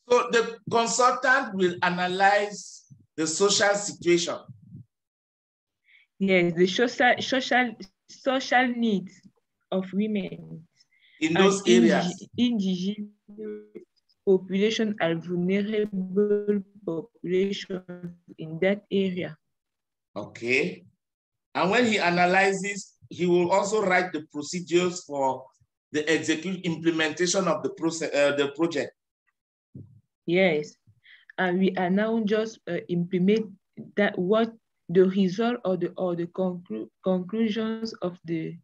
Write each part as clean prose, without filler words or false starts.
So the consultant will analyze the social situation. Yes, the social needs of women in those areas. Indigenous population and vulnerable population in that area. Okay. And when he analyzes, he will also write the procedures for the implementation of the project. Yes, and we are now just implement that what the result or the conclusions of the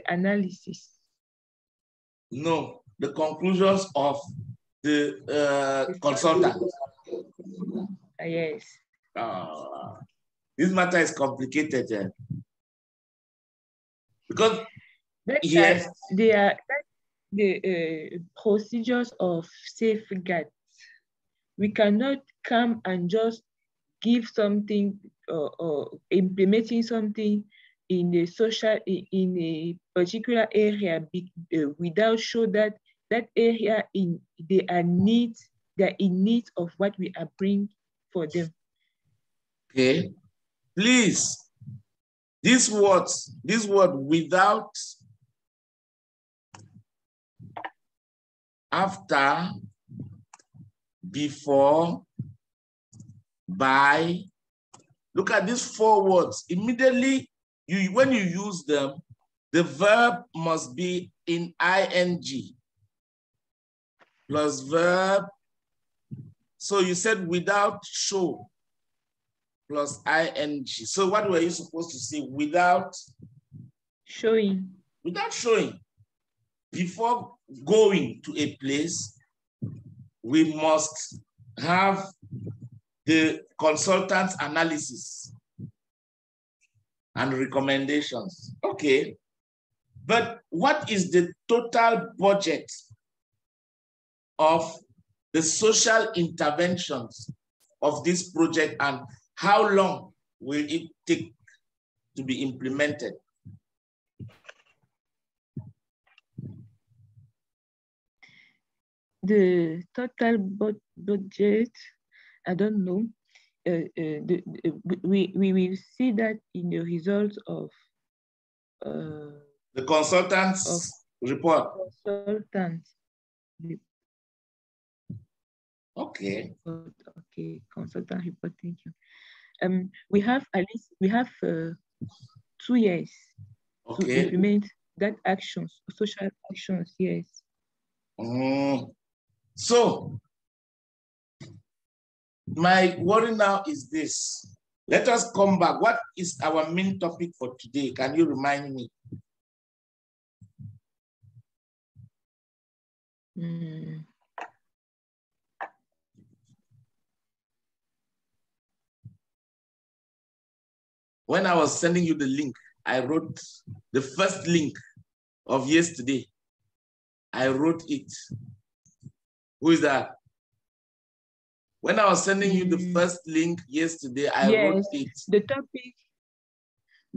analysis. No, the conclusions of the consultant. Yes. This matter is complicated. Because yes, they are the procedures of safeguard. We cannot come and just give something or implementing something in a in a particular area without show that area they are in need of what we are bringing for them. Okay, please, this word without, after, before, by. Look at these 4 words. Immediately, when you use them, the verb must be in ing plus verb. So you said without show plus ing. So what were you supposed to say? Without showing. Without showing. Before going to a place, we must have the consultant's analysis and recommendations. Okay. But what is the total budget of the social interventions of this project, and how long will it take to be implemented? The total budget, I don't know. We will see that in the results of the consultant's report. Okay. Okay, consultant report. Thank you. We have at least 2 years to implement that actions, social actions. Yes. So my worry now is this. Let us come back. What is our main topic for today? Can you remind me? When I was sending you the link, I wrote the first link of yesterday. I wrote it. Who is that? When I was sending you the first link yesterday, I wrote it. The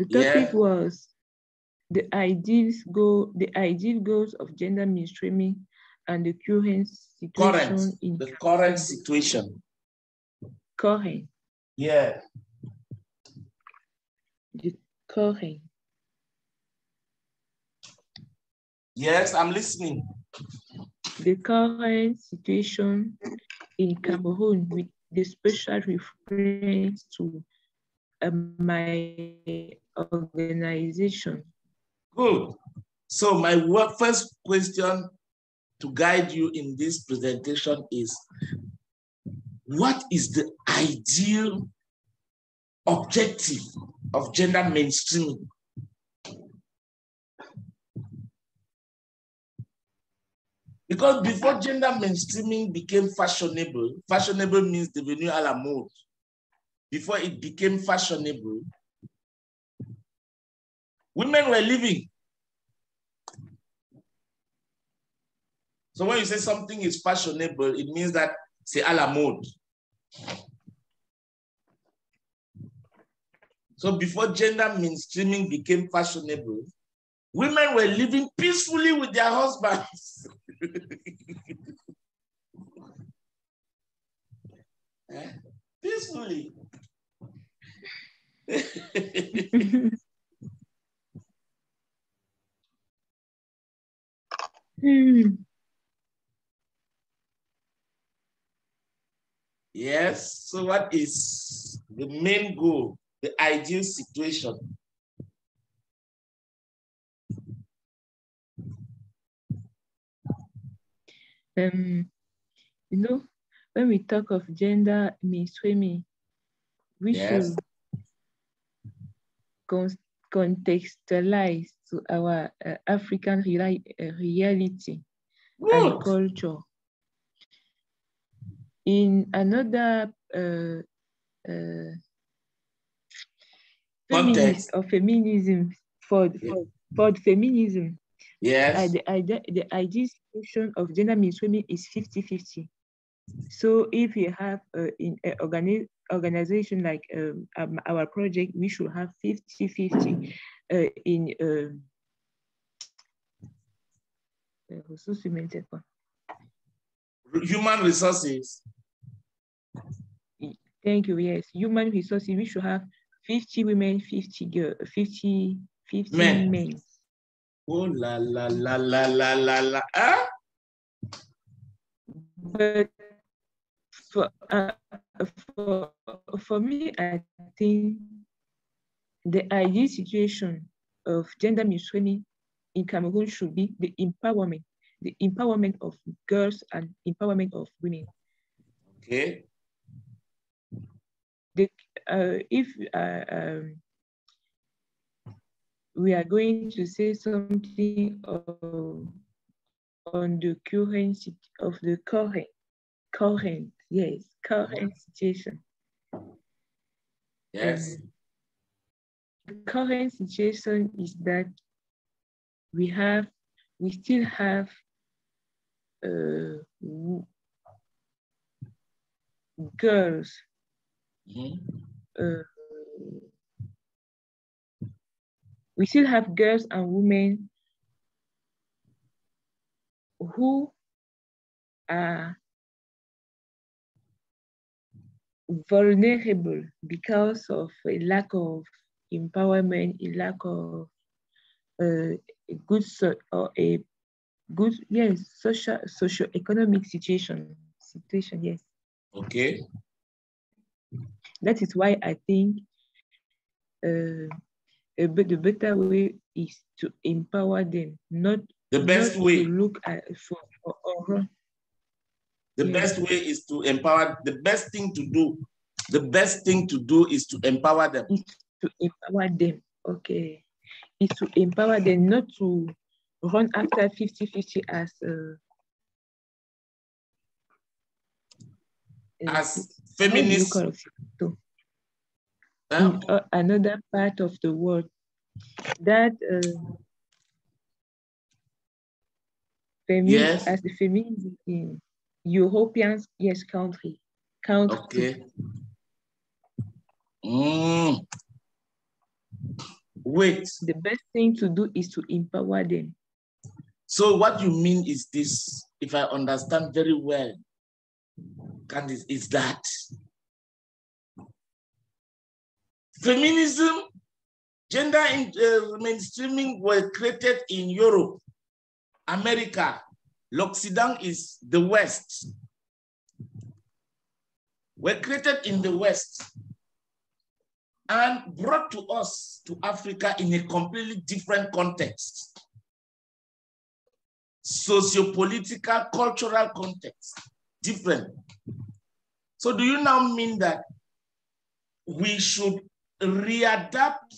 topic was the ideal goals of gender mainstreaming and the current situation. The current situation. Current. Yeah. The current. Yes, I'm listening. The current situation in Cameroon with the special reference to my organization. Good. So my first question to guide you in this presentation is, what is the ideal objective of gender mainstreaming? Because before gender mainstreaming became fashionable, fashionable means devenu à la mode. Before it became fashionable, women were living. So when you say something is fashionable, it means that c'est à la mode. So before gender mainstreaming became fashionable, women were living peacefully with their husbands. Yes, so what is the main goal, the ideal situation? You know, when we talk of gender mainstreaming, we should contextualize to our African reality and culture. In another context or feminism, for feminism, yes, the ideal situation of gender mainstreaming is 50-50. So if you have in an organization like our project, we should have 50-50 in human resources. Thank you. Yes, human resources. We should have 50 women, 50 girls, 50 men. Oh la la la la la la la. Huh? But for me, I think the ideal situation of gender mainstreaming in Cameroon should be the empowerment of girls and empowerment of women. Okay. If we are going to say something on the currency of the current situation. Yes. The current situation is that we still have girls. We still have girls and women who are vulnerable because of a lack of empowerment, a lack of a good socio-economic situation. Yes. Okay. That is why I think the better way is to empower them, not the best way to look at for the best way is to empower. The best thing to do is to empower them. Okay. It's to empower them, not to run after 50-50 as feminists. In another part of the world, that as the feminism in European country. Okay. Wait. The best thing to do is to empower them. So what you mean is this, if I understand very well, Candice, is that feminism, gender mainstreaming were created in Europe, America. L'Occident is the West. Were created in the West and brought to us, to Africa, in a completely different context. Socio-political, cultural context, different. So do you now mean that we should adapt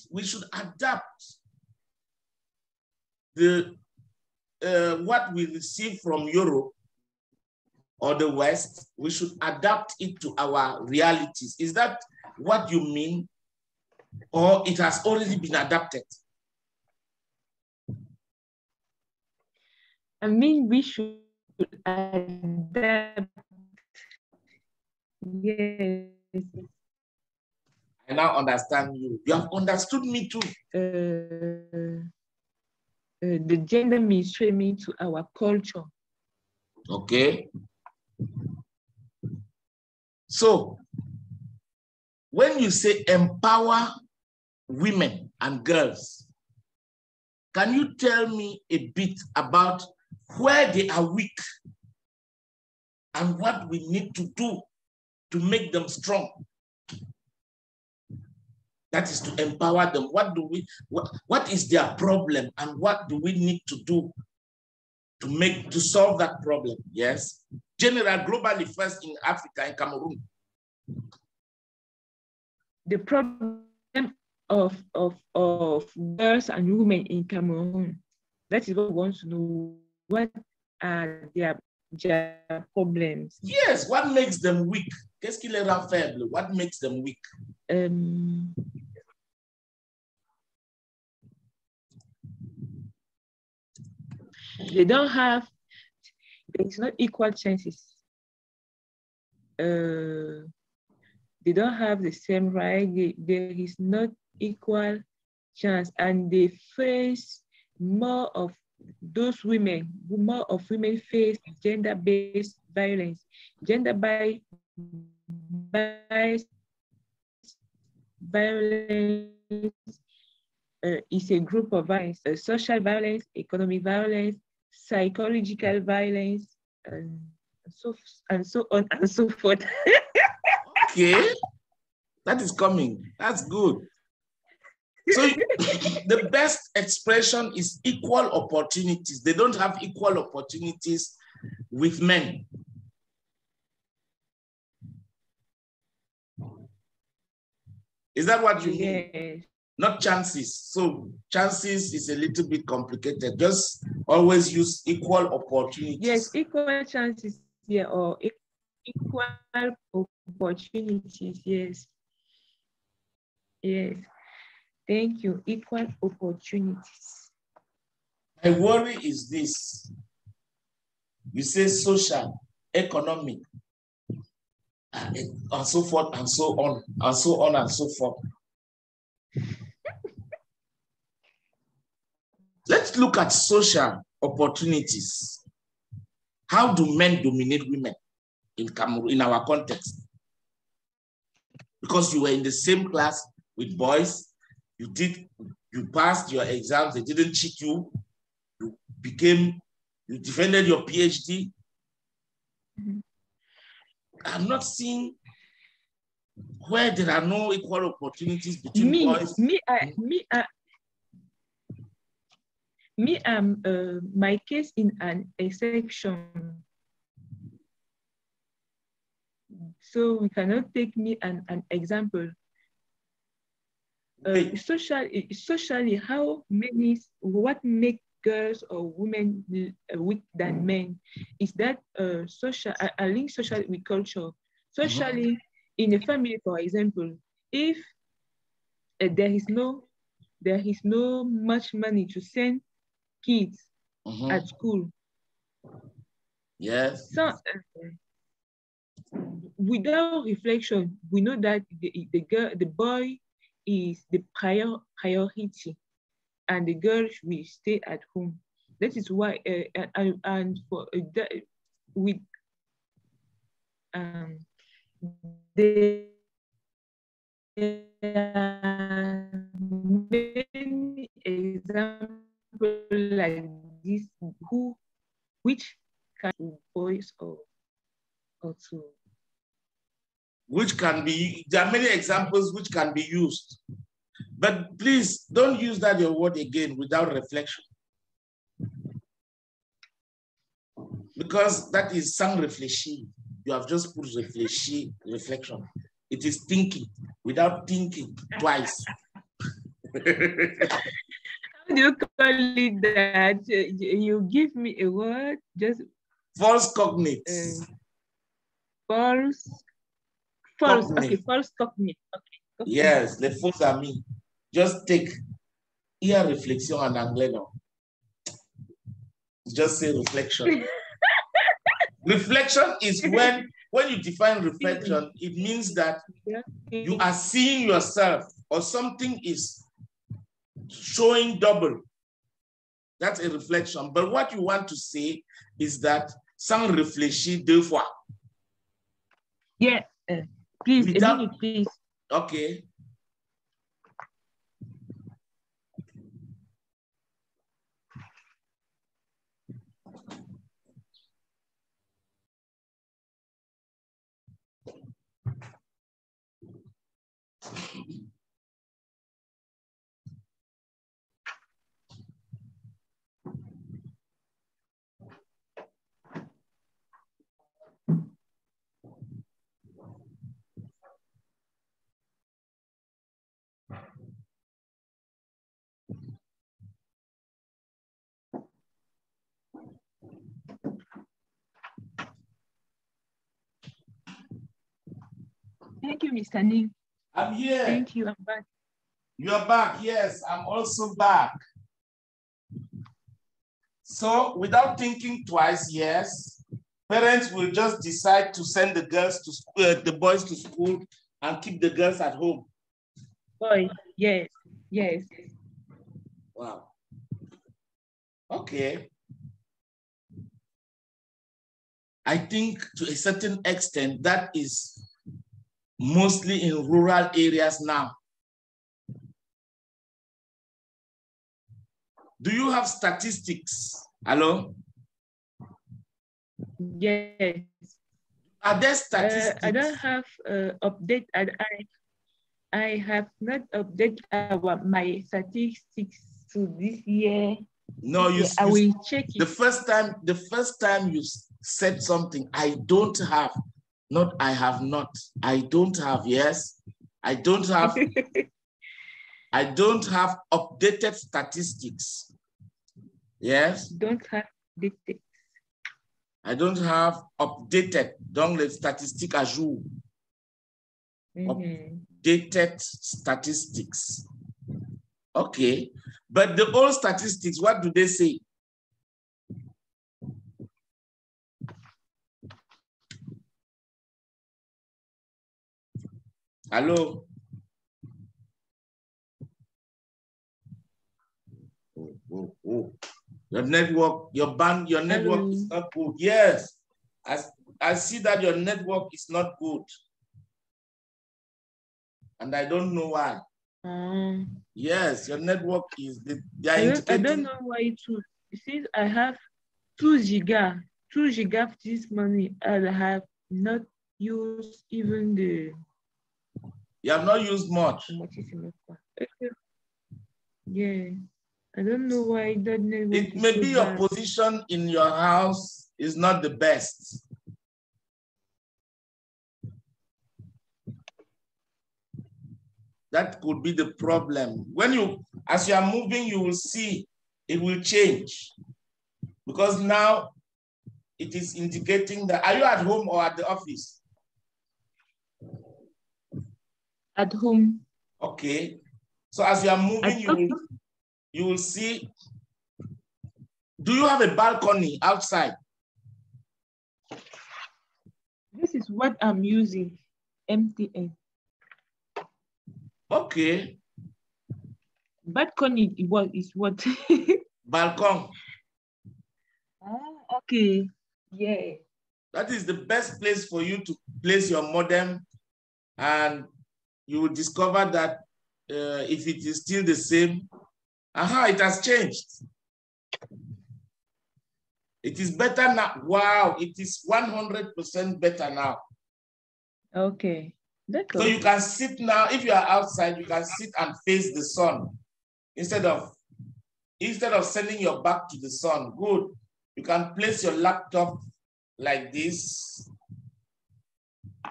the what we receive from Europe or the West, we should adapt it to our realities? Is that what you mean? Or it has already been adapted? I mean, we should adapt. Yes. I now understand you. You have understood me too. The gender mainstreaming to our culture. Okay. So, when you say empower women and girls. Can you tell me a bit about where they are weak and what we need to do to make them strong? That is to empower them. What is their problem and what do we need to do to solve that problem? Yes. General, globally first in Africa and Cameroon. The problem of girls and women in Cameroon. That is what we want to know. What are their problems? Yes, what makes them weak? Qu'est-ce qui les rend faibles? What makes them weak? They don't have, it's not equal chances. They don't have the same right. There is not equal chance, and they face more of women face gender-based violence. Gender-based violence is a group of violence: social violence, economic violence, psychological violence, and so on and so forth. Okay, that is coming. That's good. So the best expression is equal opportunities. They don't have equal opportunities with men. Is that what you mean? Yes. Not chances. So chances is a little bit complicated. Just always use equal opportunities. Yes, equal chances, yeah, or equal opportunities, yes. Yes. Thank you. Equal opportunities. My worry is this. You say social, economic, and so forth, and so on, and so on, and so forth. Let's look at social opportunities. How do men dominate women in Cameroon, in our context? Because you were in the same class with boys, you passed your exams, they didn't cheat you, you defended your PhD. Mm-hmm. I'm not seeing where there are no equal opportunities between boys. My case in an exception. So we cannot take me an example. Socially, what makes girls or women weak than men is that I link social with culture. Socially, in a family, for example, if there is no much money to send kids at school. Yes. So without reflection, we know that the boy is the priority, and the girl will stay at home. That is why, and for that, with there are many examples like this which can be boys or two. Which can be, there are many examples which can be used. But please don't use that your word again without reflection. Because that is sans réfléchir. You have just put réfléchir, reflection. It is thinking without thinking twice. How do you call it that? You give me a word, just false cognates. False. Cognate. Okay, false cognate. Okay. Yes, les faux amis. Just take here réflexion en anglais, no? Just say reflection. Reflection is when you define reflection, it means that you are seeing yourself or something is showing double. That's a reflection. But what you want to say is that sans réfléchir deux fois. Yeah, please, without, a minute, please. Okay. Thank you, Mr. Ning. I'm here. Thank you, I'm back. You're back. Yes, I'm also back. So without thinking twice, yes, parents will just decide to send the girls to school, the boys to school, and keep the girls at home. Boy, yes, yes. Wow. Okay. I think to a certain extent that is mostly in rural areas now. Do you have statistics? Hello? Yes. Are there statistics? I don't have update. I have not updated my statistics to this year. No, I will check it. The first time you said something, I don't have, not I have not. I don't have, yes. I don't have I don't have updated statistics. Yes. Don't have updated. I don't have updated, donc les statistiques à jour. Updated statistics. Okay. But the old statistics, what do they say? Hello? Oh. Your network, your network is not good. Yes. I see that your network is not good. And I don't know why. Yes, your network is, I don't know why too. Since I have 2 giga this money, and I have not used even the... You have not used much. Yeah. I don't know why that network It may be your position in your house is not the best. That could be the problem. As you are moving, you will see it will change. Because now it is indicating that, are you at home or at the office? At home. Okay. So as you are moving, you will see. Do you have a balcony outside? This is what I'm using, MTN. Okay. Balcony is what? Balcony. Oh, okay. Yeah. That is the best place for you to place your modem, and you will discover that if it is still the same, it has changed. It is better now. Wow, it is 100% better now. Okay. So you can sit now, if you are outside, you can sit and face the sun instead of sending your back to the sun. Good. You can place your laptop like this.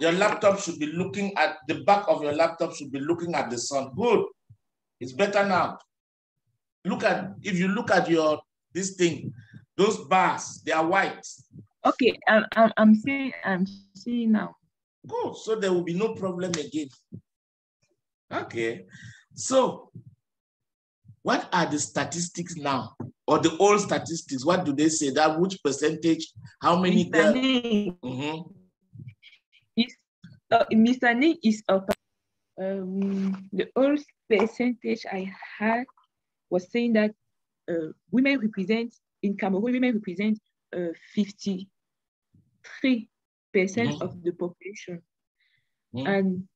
Your laptop should be looking at, the back of your laptop should be looking at the sun. Good. It's better now. If you look at this thing, those bars, they are white. Okay, I'm seeing now. Good. So there will be no problem again. Okay. So what are the statistics now? Or the old statistics? What do they say? That which percentage? How many girls? Mr. Ning is up. The old percentage I had was saying that women represent, in Cameroon, women represent 53% of the population. And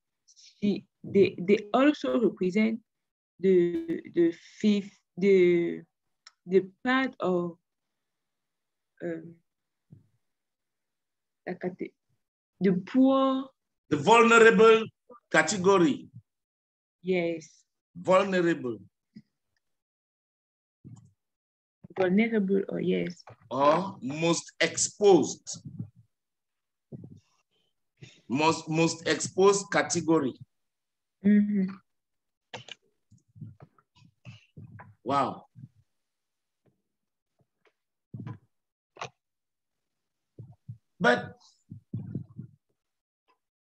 they also represent the part of the poor, the vulnerable category. Yes. Vulnerable, or yes. Or most exposed. Most exposed category. Wow. But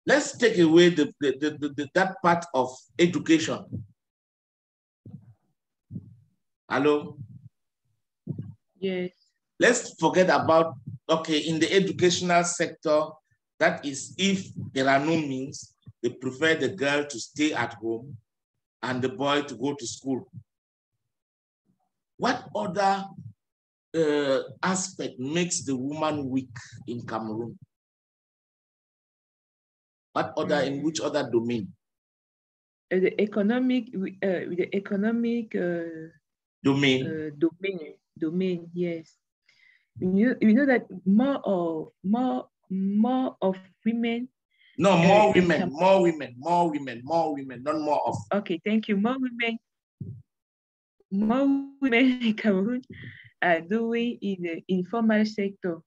let's take away that part of education. Hello? Yes. Let's forget about, okay, in the educational sector, that is if there are no means, they prefer the girl to stay at home and the boy to go to school. What other aspect makes the woman weak in Cameroon? What other, in which other domain? The economic domain, yes. You know that more of women. No, more women, not more of. Okay, thank you. More women in Cameroon are doing in the informal sector.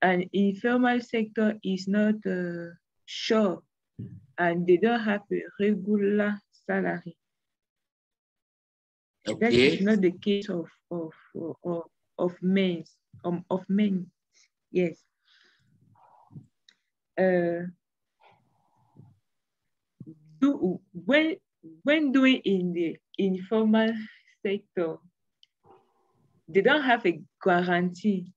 And informal sector is not sure, and they don't have a regular salary. Okay. That is not the case of men. Yes. When doing in the informal sector, they don't have a guarantee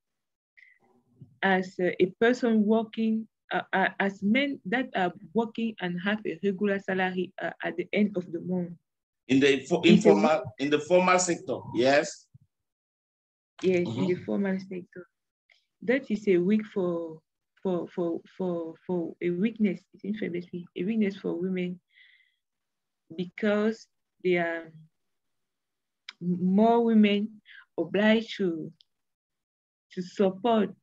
as a person working, as men that are working and have a regular salary at the end of the month. In the formal sector, yes. Yes, in the formal sector, that is a weak for a weakness. It's a weakness for women because there are more women obliged to support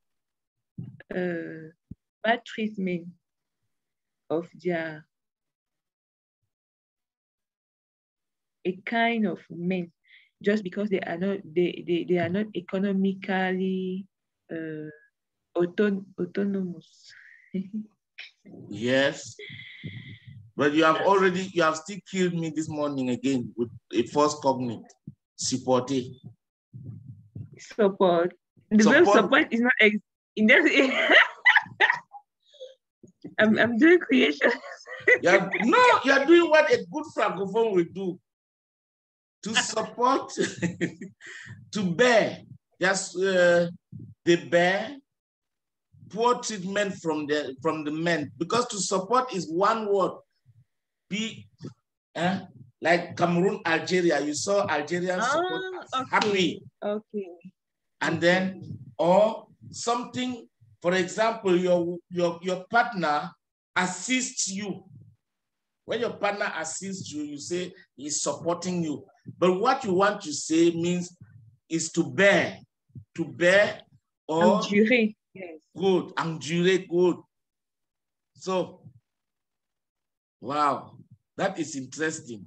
bad treatment of their a kind of men just because they are not economically autonomous. Yes, but you have still killed me this morning again with a false cognate. Support. The word support is not in that. I'm doing creation. No, you're doing what a good francophone will do. To support, to bear. Just they bear poor treatment from the men, because to support is one word. Like Cameroon, Algeria. You saw Algerians support happy. Okay. And then, or something, for example, your partner assists you. When your partner assists you, you say he's supporting you. But what you want to say means is to bear, or endurer. Yes. Good, endurer, good. So, wow, that is interesting.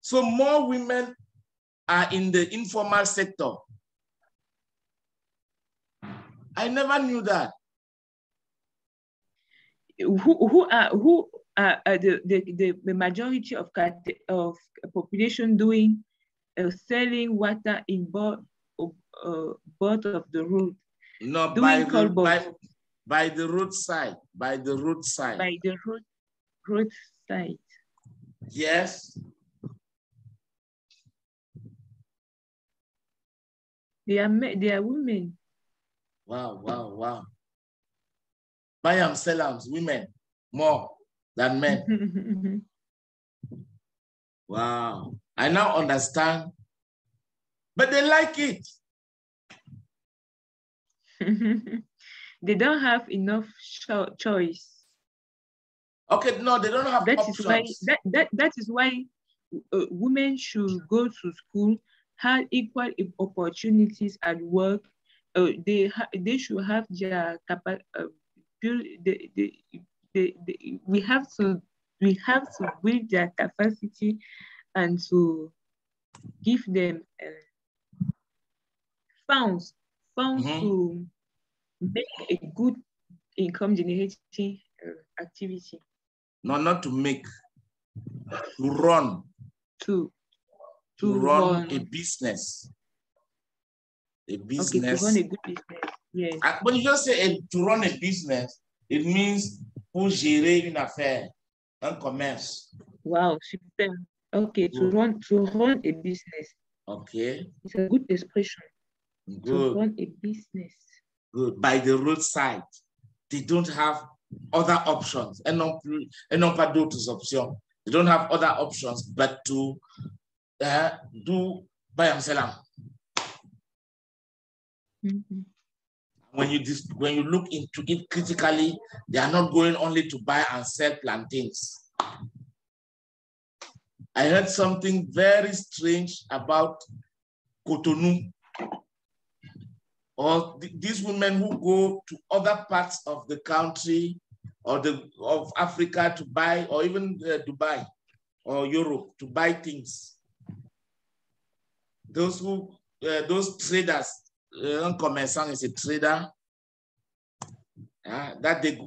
So more women are in the informal sector. I never knew that. Who are the majority of population doing selling water in both of the road? No, by the roadside. By the roadside. Yes. They are women. Wow. Bayam Selams, women, more than men. Wow. I now understand. But they like it. They don't have enough choice. Okay, no, they don't have options. That is why women should go to school, have equal opportunities at work. They should have their we have to build their capacity and to give them funds to make a good income generating activity. No, not to make, to run. To run a business. Okay, to run a good business. Yes. When you just say to run a business, It means pour gérer une affaire, un commerce. Wow, super. Okay, to run a business. Okay. It's a good expression. Good. To run a business. Good. By the roadside. They don't have other options. Et non pas d'autres options. They don't have other options but to do buy and sell. When you look into it critically, they are not going only to buy and sell plantains. I heard something very strange about Cotonou, or these women who go to other parts of the country or of Africa to buy, or even Dubai or Europe to buy things. Those traders, un commerçant is a trader.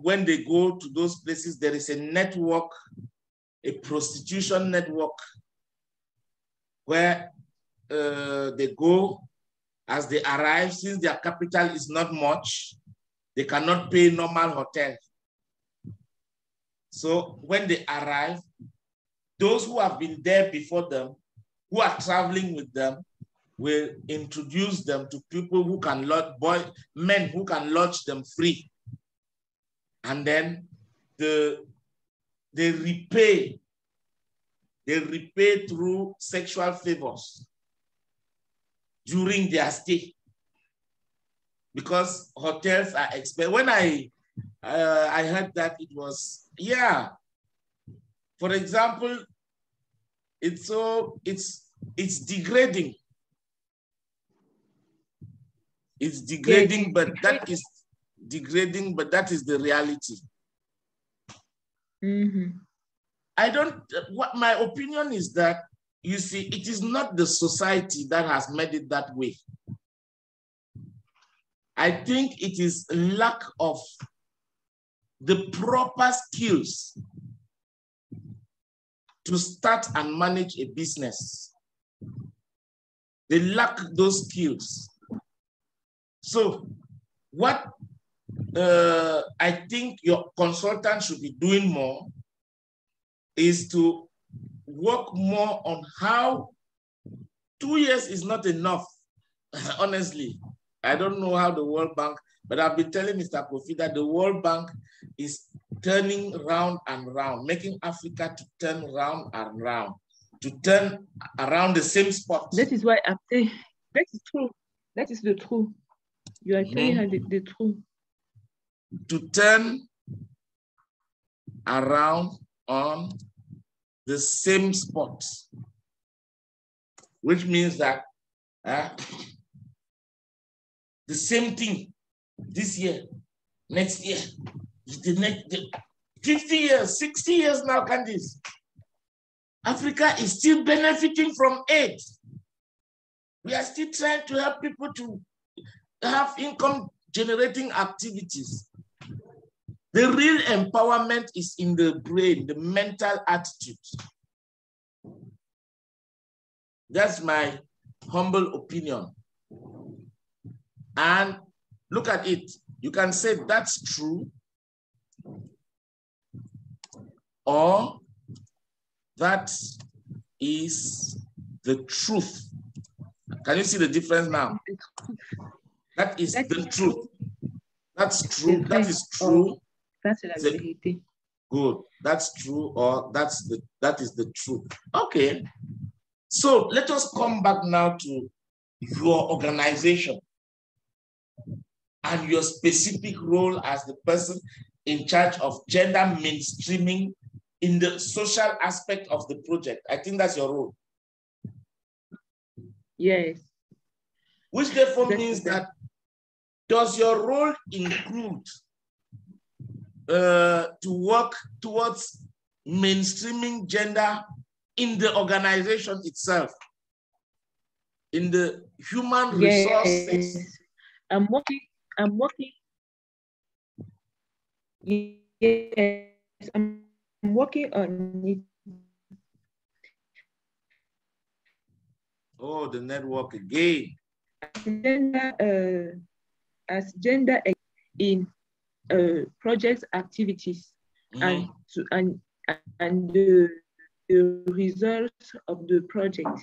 When they go to those places, there is a network, a prostitution network, where they go. As they arrive, since their capital is not much, they cannot pay normal hotel. So when they arrive, those who have been there before them, who are traveling with them, will introduce them to people who can men who can lodge them free. And then they repay through sexual favors during their stay, because hotels are expensive. When I heard that, it was, yeah. For example, it's degrading. It's degrading, but that is degrading, but that is the reality. What my opinion is that, you see, it is not the society that has made it that way. I think it is lack of the proper skills to start and manage a business. They lack those skills. So what I think your consultant should be doing more is to work more on how 2 years is not enough. Honestly, I don't know how the World Bank, but I've been telling Mr. Kofi that the World Bank is turning round and round, making Africa to turn round and round, to turn around the same spot. That is why I'm saying, that is true. That is the truth. You are telling her the truth. To turn around on the same spot, which means that the same thing this year, next year, the next 50 years, 60 years now, Candice. Africa is still benefiting from aid. We are still trying to help people to have income generating activities. The real empowerment is in the brain, the mental attitude. That's my humble opinion. And look at it. You can say that's true, or that is the truth. Can you see the difference now? That is the truth. That's true. That is true. That's la vérité. Good. That's true, or that is the truth. Okay. So let us come back now to your organization and your specific role as the person in charge of gender mainstreaming in the social aspect of the project. I think that's your role. Yes. Which therefore means that, does your role include to work towards mainstreaming gender in the organization itself, in the human resources? Yes. I'm working. Yes, I'm working on it. Oh, the network again. As gender in project activities and the results of the project.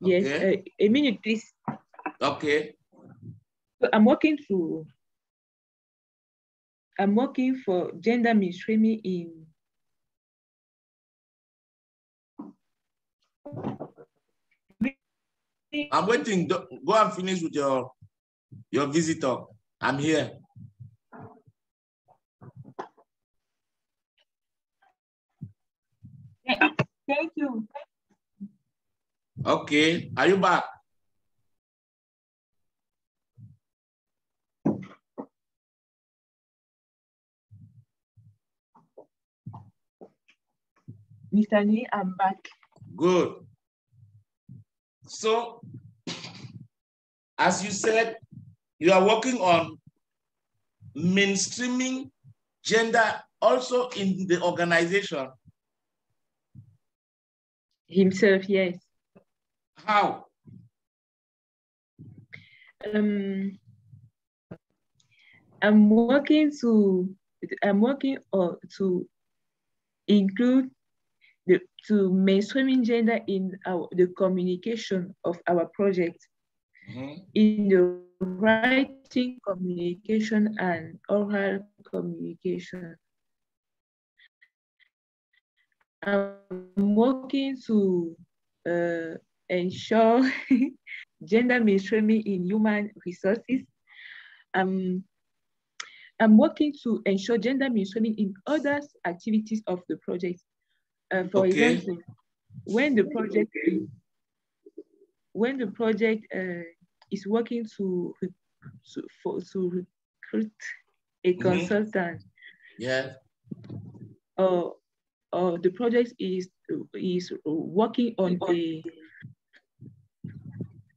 Yes, Okay. a minute, please. Okay. So I'm working for gender mainstreaming in I'm waiting. Go and finish with your visitor. I'm here. Thank you. Okay. Are you back? Mr. Lee, I'm back. Good. So, as you said, you are working on mainstreaming gender also in the organization. Himself, yes. How? I'm working to include to mainstreaming gender in the communication of our project, in the writing communication and oral communication. I'm working to ensure gender mainstreaming in human resources. I'm working to ensure gender mainstreaming in other activities of the project. For example, when the project is working to recruit a consultant, yeah, or the project is working on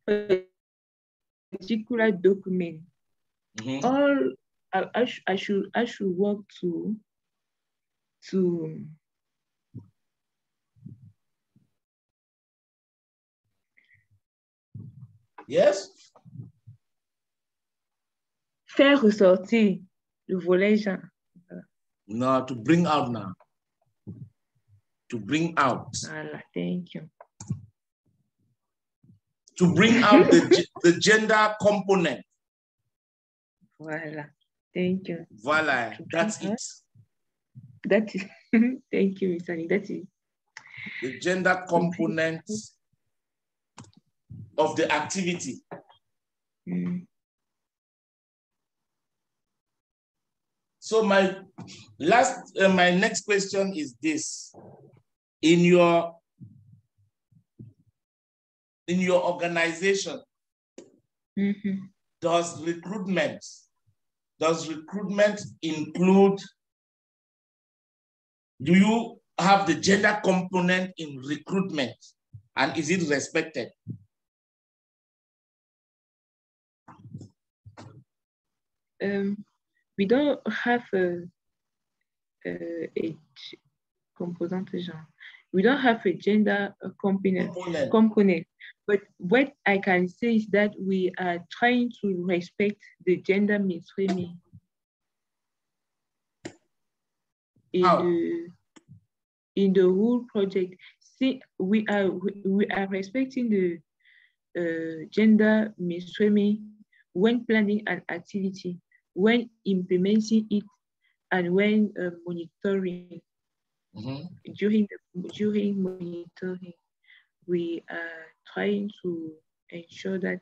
a particular document, all I should work to yes, faire ressortir le volet genre. No, to bring out now. To bring out. Voilà, thank you. To bring out the gender component. Voilà, thank you. Voila, that's it. That is, thank you, Mr. Ali. That is the gender component of the activity. So my next question is this: in your organization, does recruitment include? Do you have the gender component in recruitment, and is it respected? We don't have a component genre. We don't have a gender component. But what I can say is that we are trying to respect the gender mainstreaming in the whole project. See, we are respecting the gender mainstreaming when planning an activity, when implementing it, and when monitoring. During monitoring, we are trying to ensure that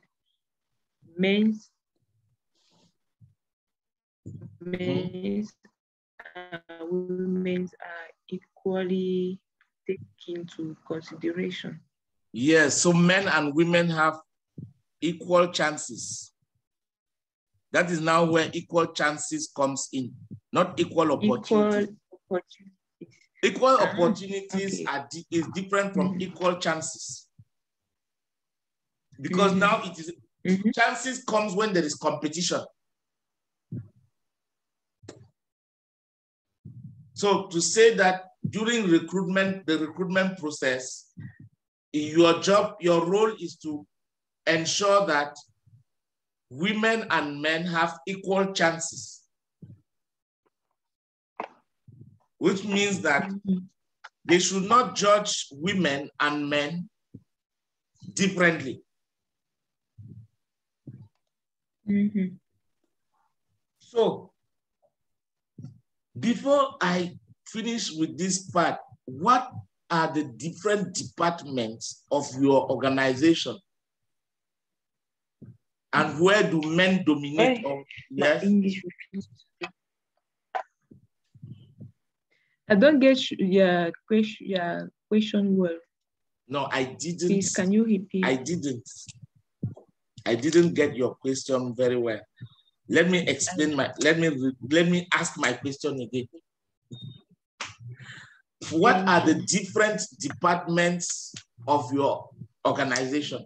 men and women are equally taken into consideration. Yes, so men and women have equal chances. That is now where equal chances comes in, not equal opportunities. Equal opportunities is different from equal chances. Because now it is chances comes when there is competition. So to say that during recruitment, the recruitment process, your role is to ensure that women and men have equal chances. which means that they should not judge women and men differently. So, before I finish with this part, what are the different departments of your organization? And where do men dominate? Yes? I don't get your question well. No, I didn't. Please, can you repeat? I didn't get your question very well. Let me explain let me ask my question again. What are the different departments of your organization?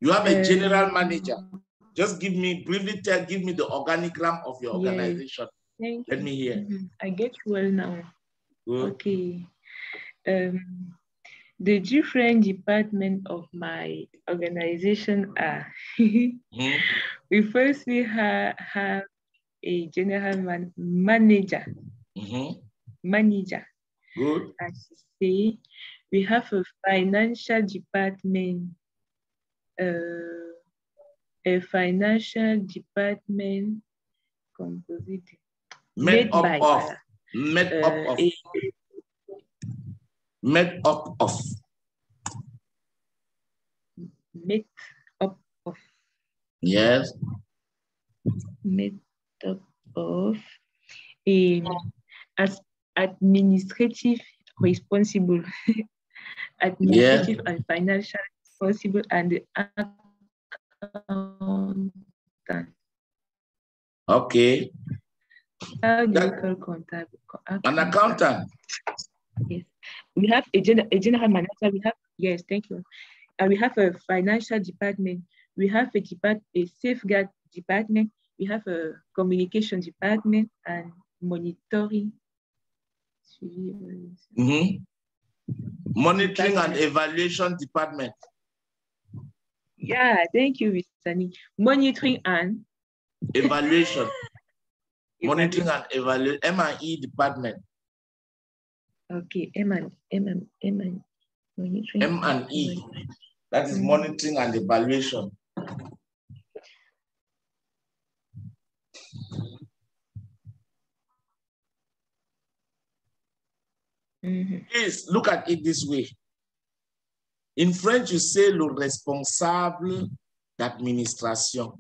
You have a general manager. Just give me, briefly give me the organigram of your organization. Let me hear. I get you well now. Good. Okay. The different departments of my organization are, we firstly have a general manager. Manager. Good. As you say, we have a financial department. A financial department composite made up of yes, made up of as administrative responsible administrative and financial responsible and the accountant. Okay. How do you call contact? An accountant. Yes. We have a general manager. We have, yes, thank you. And we have a financial department. We have a safeguard department. We have a communication department and monitoring. Monitoring and evaluation department. Yeah, thank you, Mr. Sani. Monitoring and evaluation. Monitoring and evaluation. M&E department. Okay, monitoring. M&E. That is monitoring and evaluation. Please look at it this way. In French, you say le responsable d'administration.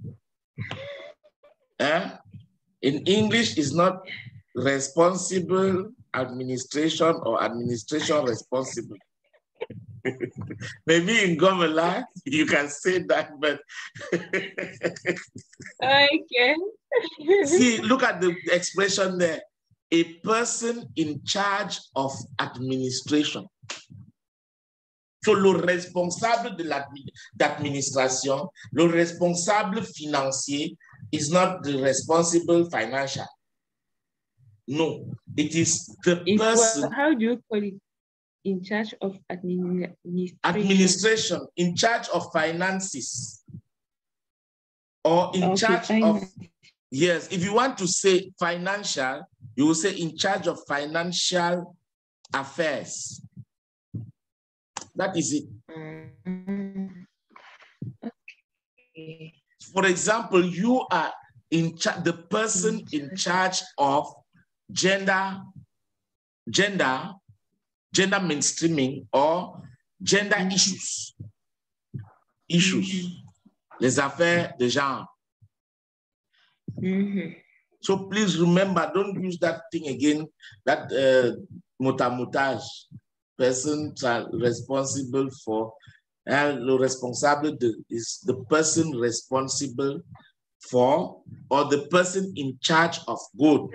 In English, it's not responsible administration or administration responsible. Maybe in government, you can say that, but okay. See, look at the expression there. A person in charge of administration. So, le responsable d'administration, le responsable financier is not the responsible financial. No, it is the person. How do you call it? In charge of administration. Administration, in charge of finances. Or in charge of, yes, if you want to say financial, you will say in charge of financial affairs. That is it. Okay. For example, you are in charge, the person in charge of gender mainstreaming or gender issues. Les affaires de genre. So please remember, don't use that thing again, that motamoutage. Persons are responsible for, le responsable is the person responsible for, or the person in charge of good.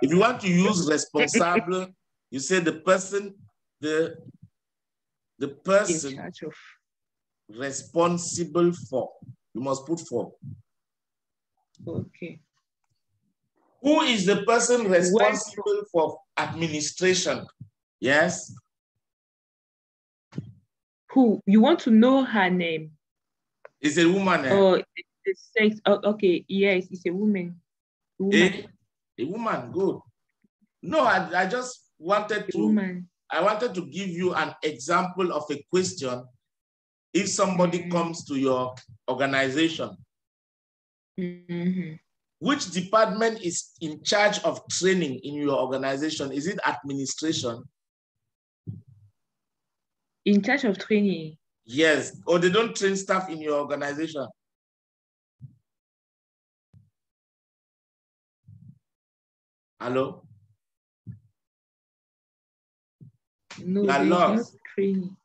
If you want to use responsible, you say the person, the person in charge of, responsible for. You must put for. Okay. Who is the person responsible for administration? Yes. Who? You want to know her name? It's a woman. Oh, the sex. Oh, okay, yes, it's a woman. A woman, good. No, I just wanted to, I wanted to give you an example of a question if somebody comes to your organization. Which department is in charge of training in your organization? Is it administration? In charge of training? Yes, or they don't train staff in your organization? Hello? No, there's no training.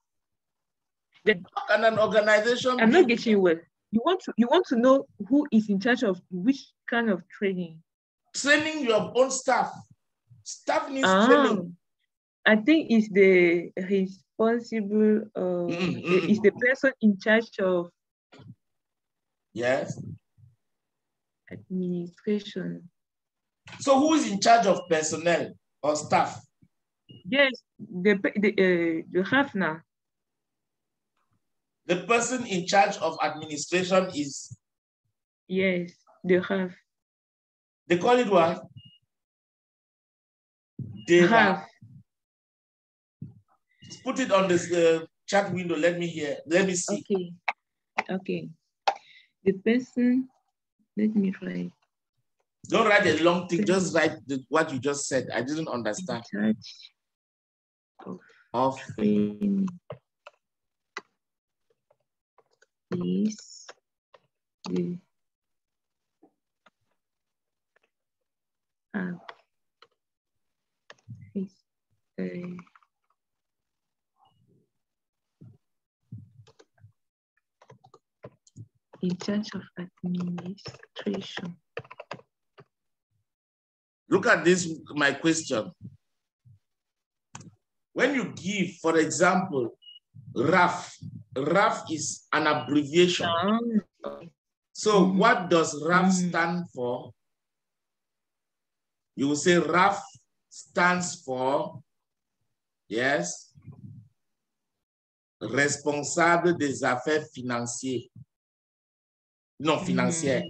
How can an organization I'm not getting you well. You want to know who is in charge of which kind of training? Training your own staff. Staff needs training. I think it's the responsible, is the person in charge of administration. So who is in charge of personnel or staff? Yes, the Hafna. The person in charge of administration is? Yes, the Haf. They call it what? Deva. Put it on this chat window. Let me hear. Let me see. Okay. Okay. The person, let me write. Don't write a long thing. Just write what you just said. I didn't understand. In charge of training is the in charge of administration. Look at this, my question. When you give, for example, RAF, RAF is an abbreviation. So what does RAF stand for? You will say RAF stands for, yes, responsable des affaires financières. No, financière.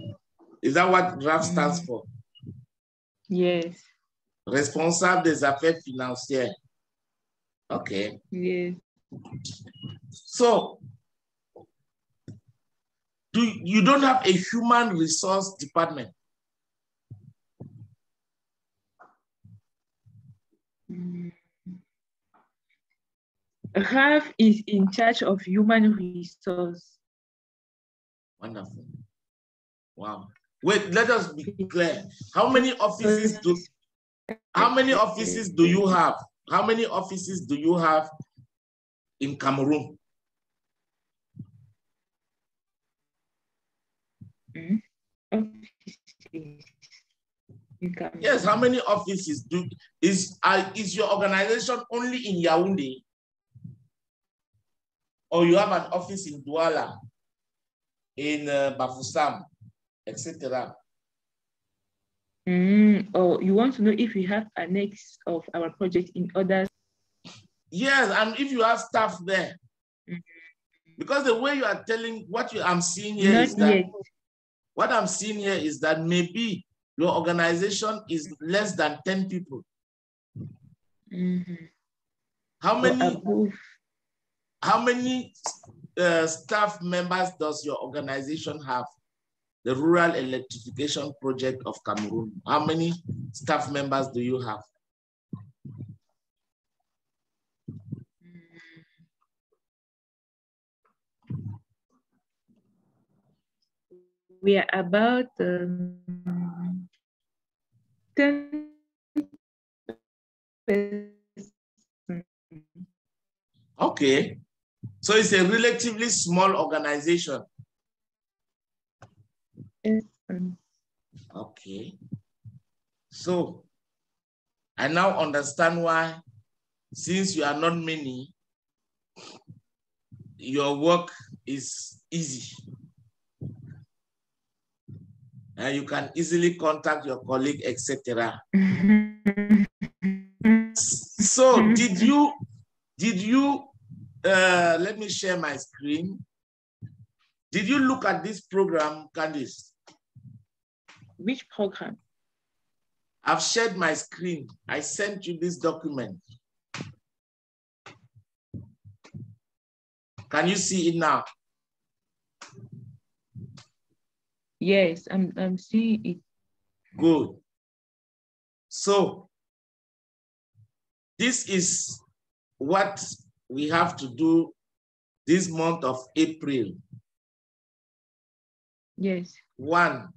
Is that what RAF stands for? Yes. Responsable des affaires financières. Okay. Yes. So, you don't have a human resource department? RAF is in charge of human resource. Wonderful. Wow. Wait, let us be clear. How many offices do you have? How many offices do you have in Cameroon? Yes, how many offices is your organization only in Yaoundé? Or you have an office in Douala, in Bafoussam, etc.? Oh, you want to know if we have annex of our project in others? Yes, and if you have staff there. Because the way you are telling, I'm seeing here is that, what I'm seeing here is that maybe your organization is less than 10 people. How many staff members does your organization have? The Rural Electrification Project of Cameroon. How many staff members do you have? We are about 10%. Okay. So it's a relatively small organization. Okay. So I now understand why, since you are not many, your work is easy. And you can easily contact your colleague, etc. So did you, let me share my screen. Did you look at this program, Candice? Which program? I've shared my screen. I sent you this document. Can you see it now? Yes, I'm seeing it. Good. So this is what we have to do this month of April. Yes. 1.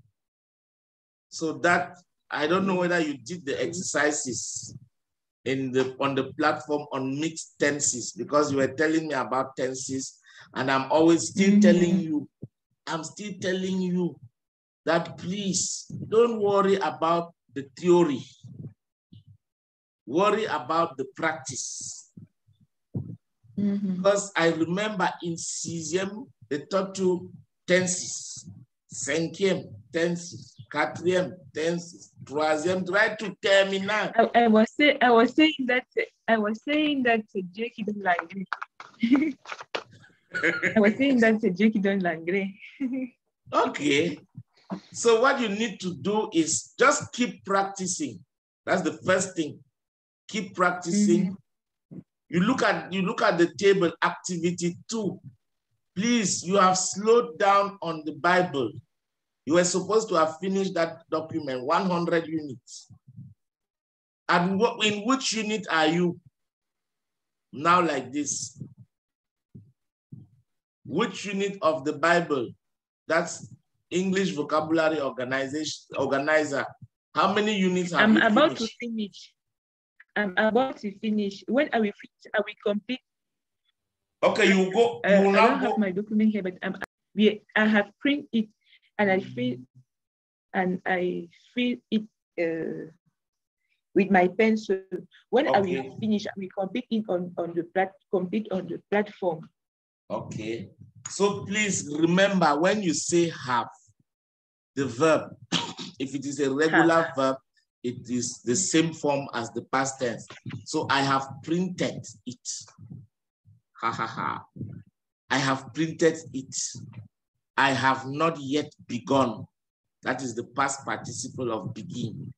So that, I don't know whether you did the exercises on the platform on mixed tenses, because you were telling me about tenses, and I'm always still telling you, that please don't worry about the theory. Worry about the practice. Because I remember in CESIEM, they taught you tenses, cinquième tenses, quatrième tenses, troisième, try to terminal. I was saying that c'est Dieu qui donne l'anglais. I was saying that c'est Dieu qui donne l'anglais. Okay. So what you need to do is just keep practicing. That's the first thing. Keep practicing. You look at the table, activity 2. Please, you have slowed down on the Bible. You were supposed to have finished that document, 100 units. And in which unit are you? Now like this. Which unit of the Bible? That's English Vocabulary Organizer. How many units have you finished? I'm about to finish. When I will finish, I will complete. Okay, you go. I don't have my document here, but I have printed it, and I fill it with my pencil. When I will finish, I will complete it on the platform. Okay. So please remember, when you say have, the verb, if it is a regular verb, it is the same form as the past tense. So I have printed it. Ha ha ha. I have printed it. I have not yet begun. That is the past participle of begin.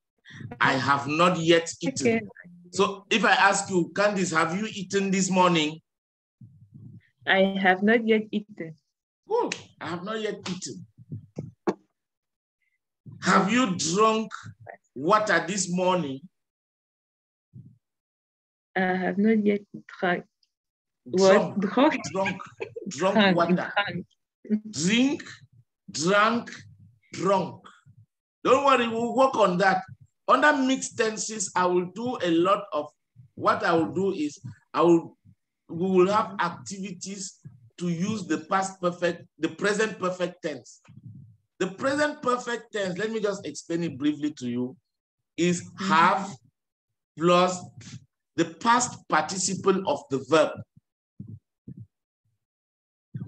I have not yet eaten. Okay. So if I ask you, Candice, have you eaten this morning? I have not yet eaten. Oh, I have not yet eaten. Have you drunk water this morning? I have not yet drunk. Drunk water. Drink, drank, drunk. Don't worry, we'll work on that. Under mixed tenses, I will do a lot of, what I will do is, we will have activities to use the present perfect tense. The present perfect tense, let me just explain it briefly to you, is have plus the past participle of the verb.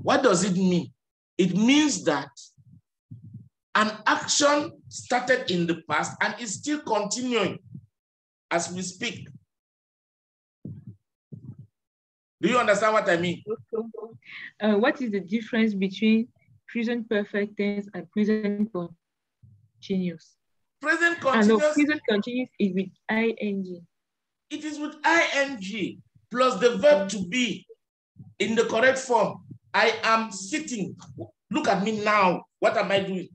What does it mean? It means that an action started in the past and is still continuing as we speak. Do you understand what I mean? What is the difference between present perfect tense and present continuous? Present continuous. Present continuous is with ing. It is with ing plus the verb to be in the correct form. I am sitting. Look at me now. What am I doing?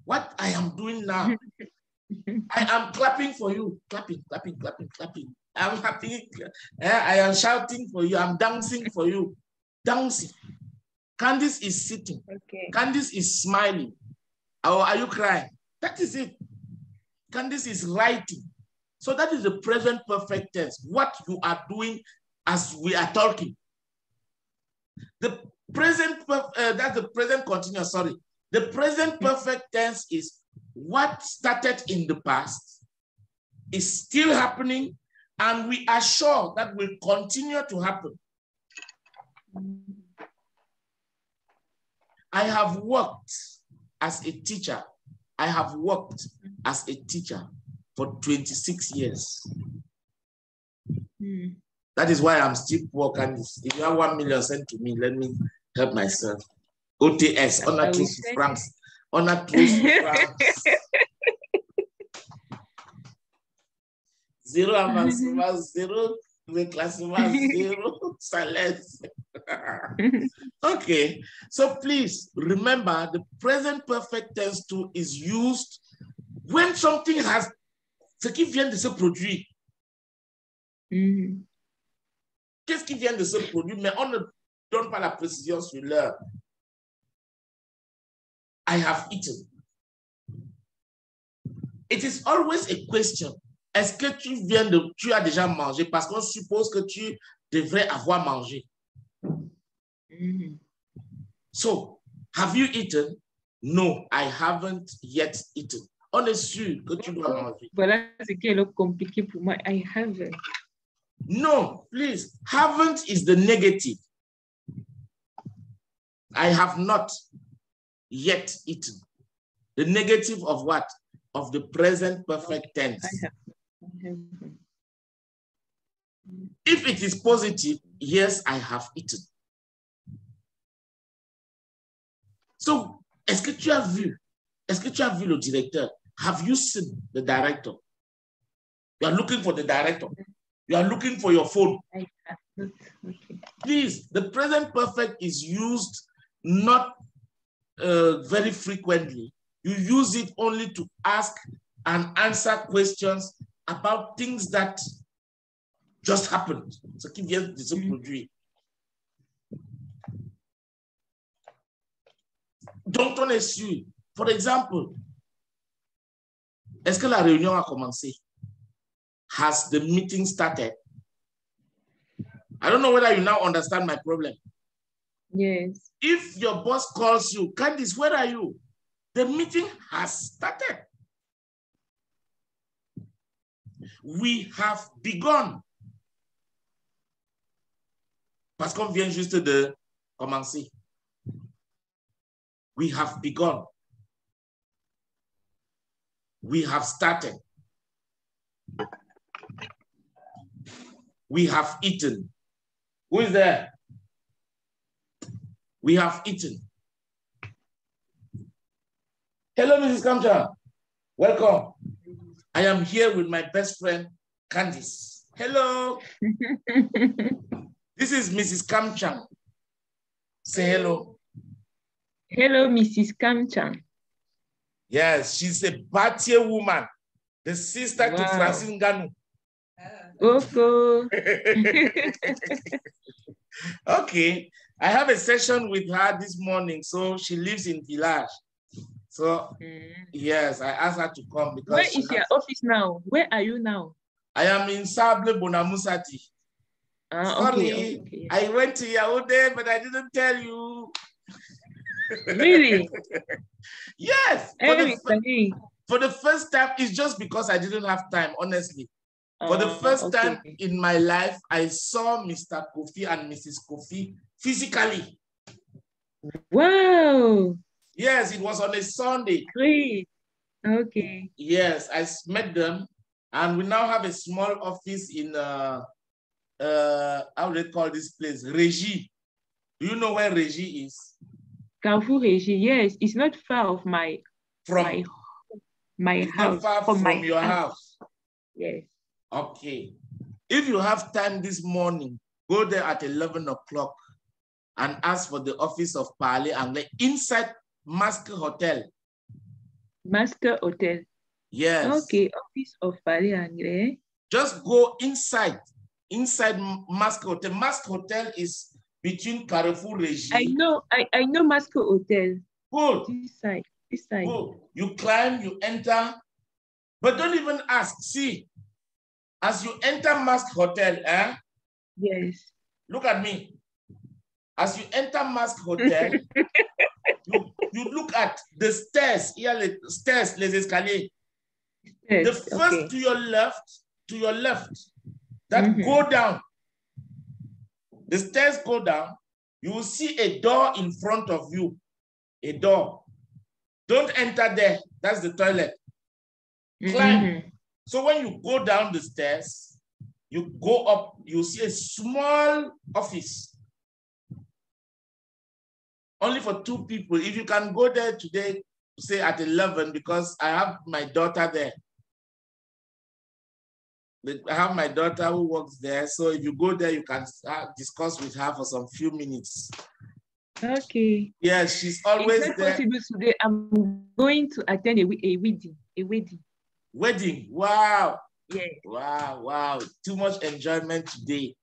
What I am doing now. I am clapping for you. Clapping, clapping, clapping, clapping. I'm happy. I am shouting for you. I'm dancing for you. Dancing. Candice is sitting. Okay. Candice is smiling. Or are you crying? That is it. Candice is writing. So that is the present perfect tense. What you are doing as we are talking. The present, that's the present continuous, sorry. The present perfect tense is what started in the past is still happening, and we are sure that will continue to happen. I have worked as a teacher. I have worked as a teacher for 26 years. That is why I'm still poor, Candice. If you have 1 million sent to me, let me help myself. OTS, on a truth France. On a truth France. Zéro avancement, zéro reclassement, zéro salaire. Okay, so please remember the present perfect tense too is used when something has ce qui vient de se produire. Qu'est-ce qui vient de se produire, mais on ne donne pas la précision sur l'heure. I have eaten. It is always a question. Est-ce que tu as déjà mangé? Parce qu'on suppose que tu devrais avoir mangé. So, have you eaten? No, I haven't yet eaten. On est sûr que tu dois manger. Voilà ce qui est le compliqué pour moi. I haven't. No, please. Haven't is the negative. I have not yet eaten. The negative of what? Of the present perfect tense. I haven't. If it is positive, yes, I have eaten. So, est-ce que tu as vu le directeur? Have you seen the director? You are looking for the director. You are looking for your phone. I have not. Okay. Please, the present perfect is used not very frequently. You use it only to ask and answer questions about things that just happened. Ce qui vient de se produire. Donc, on est sûr. For example, est-ce que la réunion a commencé? Has the meeting started? I don't know whether you now understand my problem. Yes. If your boss calls you, Candice, where are you? The meeting has started. We have begun. Parce qu'on vient juste de commencer. We have begun. We have started. We have eaten. Who is there? We have eaten. Hello, Mrs. Kamcha. Welcome. I am here with my best friend, Candice. Hello. This is Mrs. Kamcha. Say hello. Hello, Mrs. Kamcha. Yes, she's a Batie woman, the sister to Francine Ganu. Okay, I have a session with her this morning, so she lives in Village. So, yes, I asked her to come because where is your office now? Where are you now? I am in Sable Bonamusati. Sorry, okay. I went to Yaoundé, but I didn't tell you. Really? Yes. For the first time, it's just because I didn't have time, honestly. For the first time in my life, I saw Mr. Kofi and Mrs. Kofi physically. Wow. Yes, it was on a Sunday. Great. Okay. Yes, I met them, and we now have a small office in, how do they call this place? Régie. Do you know where Régie is? Carrefour Régie, yes. It's not far of my house. Not far from your house. Yes. Okay. If you have time this morning, go there at 11 o'clock and ask for the office of PARLEZ Anglais inside Masque Hotel. Masque Hotel. Yes. Okay, office of PARLEZ Anglais. Just go inside Masque Hotel. Masque Hotel is between Carrefour Régie. I know Masque Hotel. Good. This side. Good. You climb, you enter, but don't even ask. See, as you enter Masque Hotel, Yes. Look at me. As you enter Masque Hotel, you look at the stairs. Here, the stairs, les escaliers. Yes, the first to your left, that go down. The stairs go down. You will see a door in front of you. A door. Don't enter there. That's the toilet. Climb. So when you go down the stairs, you go up, you see a small office. only for 2 people. If you can go there today, say at 11, because I have my daughter there. I have my daughter who works there. So if you go there, you can discuss with her for some few minutes. Okay. Yeah, she's always it's not there. possible today. I'm going to attend a wedding. A wedding. Wedding. Wow. Yeah. Wow. Wow. Too much enjoyment today.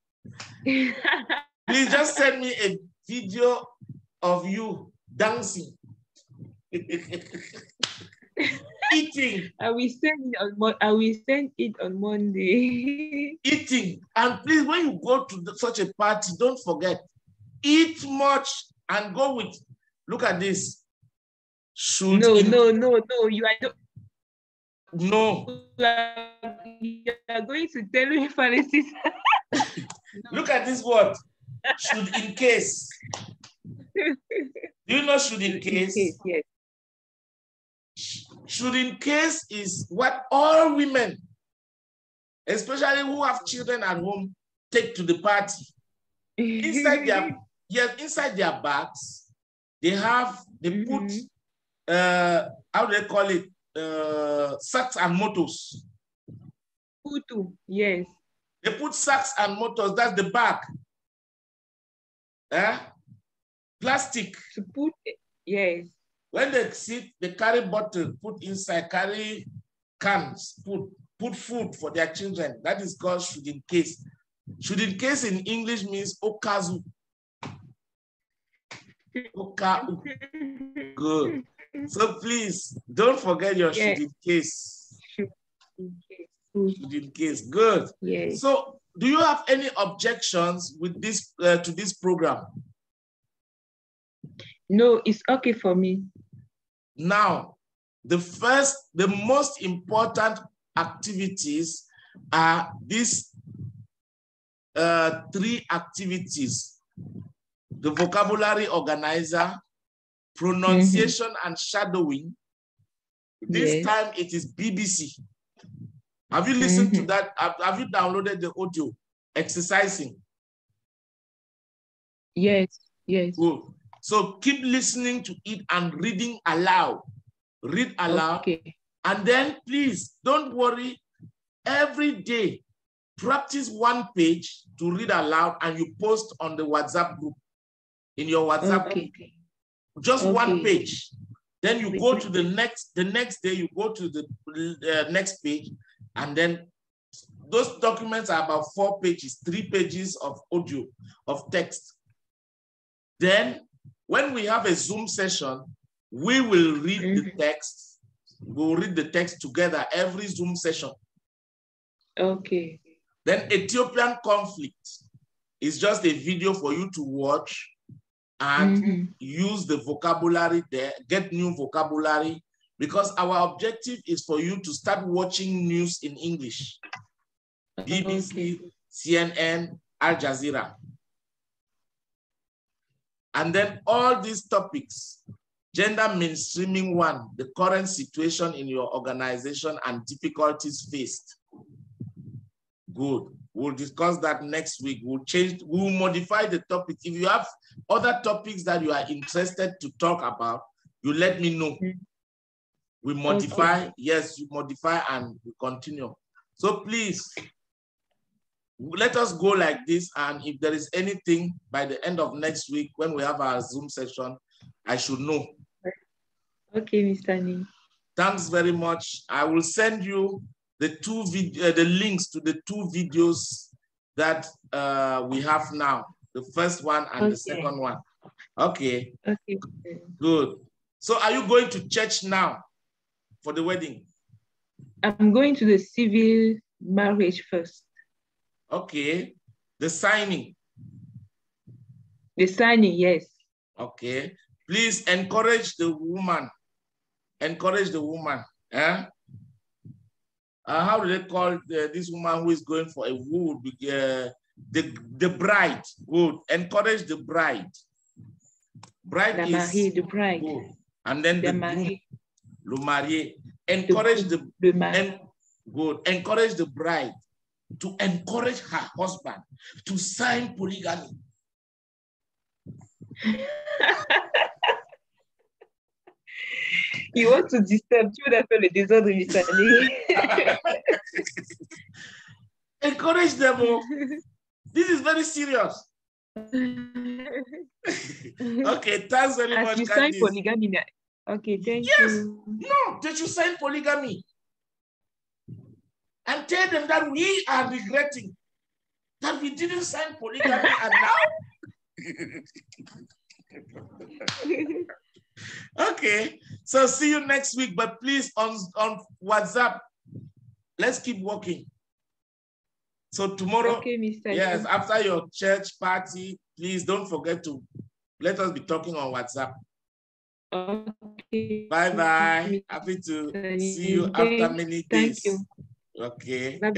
Please just send me a video of you dancing. Eating. I will send it on Monday. Eating. And please, when you go to such a party, don't forget, eat much and go with, look at this. No. You are not. No. You are going to tell me, Francis. No. Look at this word. Should in case. Do you know should in case? Yes. Should in case is what all women, especially who have children at home, take to the party. Inside their bags, they put how do they call it? Sacks and motors. Yes. They put sacks and motors, that's the bag. Plastic. To put it, yes. When they sit, they carry bottle, put inside, carry cans, put food for their children. That is called should in case. Should in case in English means okazu. Okau. Good. So please, don't forget your should in case. Should in case. Good. Yes. So do you have any objections with this to this program? No, it's okay for me. Now, the most important activities are these 3 activities: the vocabulary organizer, pronunciation and shadowing. This time it is BBC. Have you listened to that? Have you downloaded the audio exercising? Yes. Good. So keep listening to it and reading aloud. Read aloud. Okay. And then please, don't worry. Every day, practice 1 page to read aloud and you post on the WhatsApp group. In your WhatsApp group. Just 1 page. Then you go to the next day, you go to the next page. And then those documents are about 4 pages, 3 pages of audio, of text. Then when we have a Zoom session, we will read the text. We'll read the text together every Zoom session. Okay. Then Ethiopian conflict is just a video for you to watch and use the vocabulary there, get new vocabulary, because our objective is for you to start watching news in English. BBC, CNN, Al Jazeera. And then all these topics, gender mainstreaming 1, the current situation in your organization and difficulties faced. Good. We'll discuss that next week. We'll modify the topic. If you have other topics that you are interested to talk about, you let me know. We modify, yes, you modify and we continue. So please, let us go like this. And if there is anything by the end of next week, when we have our Zoom session, I should know. Okay, Mr. Nee. Thanks very much. I will send you the links to the 2 videos that we have now. The first one and the second one. Okay. Okay. Good. So are you going to church now for the wedding? I'm going to the civil marriage first. Okay. The signing. The signing, yes. Okay. Please encourage the woman. Encourage the woman. Eh? How do they call this woman who is going for a wood? The bride. Good. Encourage the bride. Bride is the bride. Good. And then the marié. Le marié. Encourage good. Encourage the bride to encourage her husband to sign polygamy. You want to disturb, tu veux faire le désordre, Encourage them. Oh. This is very serious. Okay, thanks very much. You sign polygamy. Okay, thank you. No, they should sign polygamy. And tell them that we are regretting that we didn't sign polygamy and now. Okay, so see you next week, but please on WhatsApp, let's keep working. So tomorrow, okay, Mr. Yes, after your church party, please don't forget to let us be talking on WhatsApp. Okay. Bye-bye. Happy to see you after many days. Thank you. Okay. Bye-bye.